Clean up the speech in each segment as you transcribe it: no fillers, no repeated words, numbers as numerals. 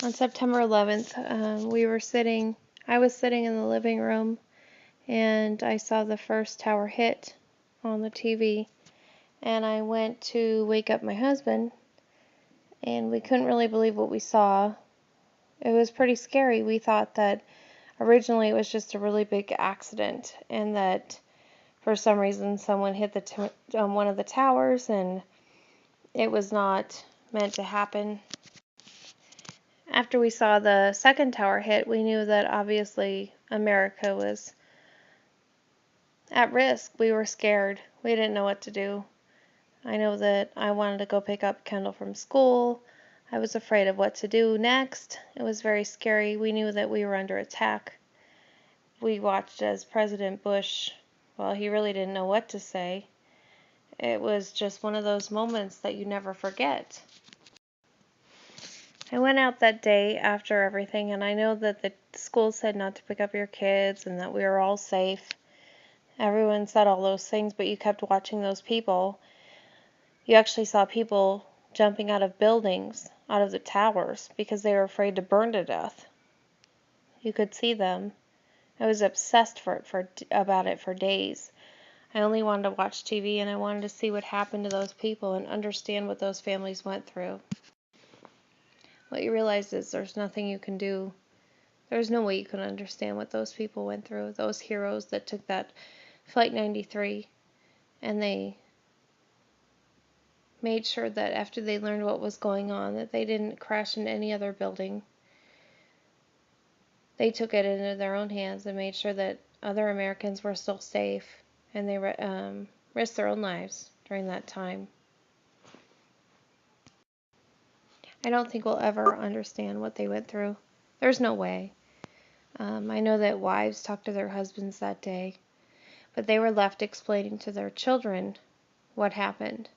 On September 11th, I was sitting in the living room and I saw the first tower hit on the TV. And I went to wake up my husband and we couldn't really believe what we saw. It was pretty scary. We thought that originally it was just a really big accident and that for some reason someone hit one of the towers and it was not meant to happen. After we saw the second tower hit, we knew that obviously America was at risk. We were scared. We didn't know what to do. I know that I wanted to go pick up Kendall from school. I was afraid of what to do next. It was very scary. We knew that we were under attack. We watched as President Bush, well, he really didn't know what to say. It was just one of those moments that you never forget. I went out that day after everything, and I know that the school said not to pick up your kids and that we were all safe. Everyone said all those things, but you kept watching those people. You actually saw people jumping out of buildings, out of the towers, because they were afraid to burn to death. You could see them. I was obsessed about it for days. I only wanted to watch TV and I wanted to see what happened to those people and understand what those families went through. What you realize is there's nothing you can do. There's no way you can understand what those people went through, those heroes that took that Flight 93, and they made sure that after they learned what was going on, that they didn't crash into any other building. They took it into their own hands and made sure that other Americans were still safe, and they risked their own lives during that time. I don't think we'll ever understand what they went through. There's no way. I know that wives talked to their husbands that day, but they were left explaining to their children what happened,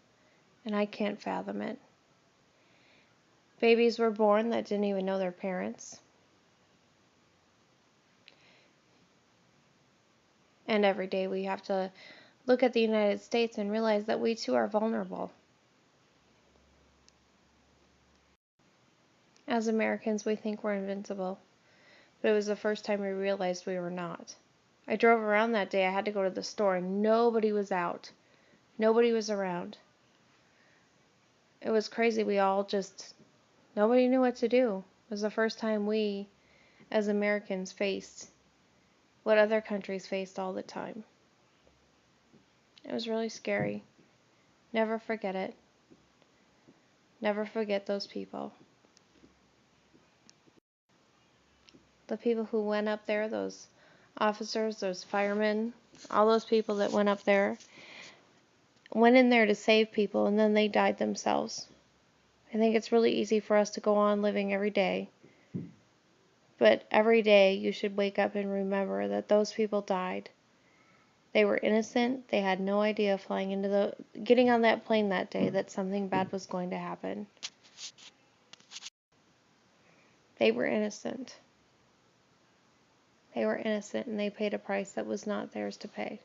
and I can't fathom it. Babies were born that didn't even know their parents. And every day we have to look at the United States and realize that we too are vulnerable. As Americans, we think we're invincible, but it was the first time we realized we were not. I drove around that day. I had to go to the store and nobody was out. Nobody was around. It was crazy. Nobody knew what to do. It was the first time we, as Americans, faced what other countries faced all the time. It was really scary. Never forget it. Never forget those people. The people who went up there, those officers, those firemen, all those people that went up there, went in there to save people and then they died themselves. I think it's really easy for us to go on living every day. But every day you should wake up and remember that those people died. They were innocent. They had no idea getting on that plane that day that something bad was going to happen. They were innocent. They were innocent and they paid a price that was not theirs to pay.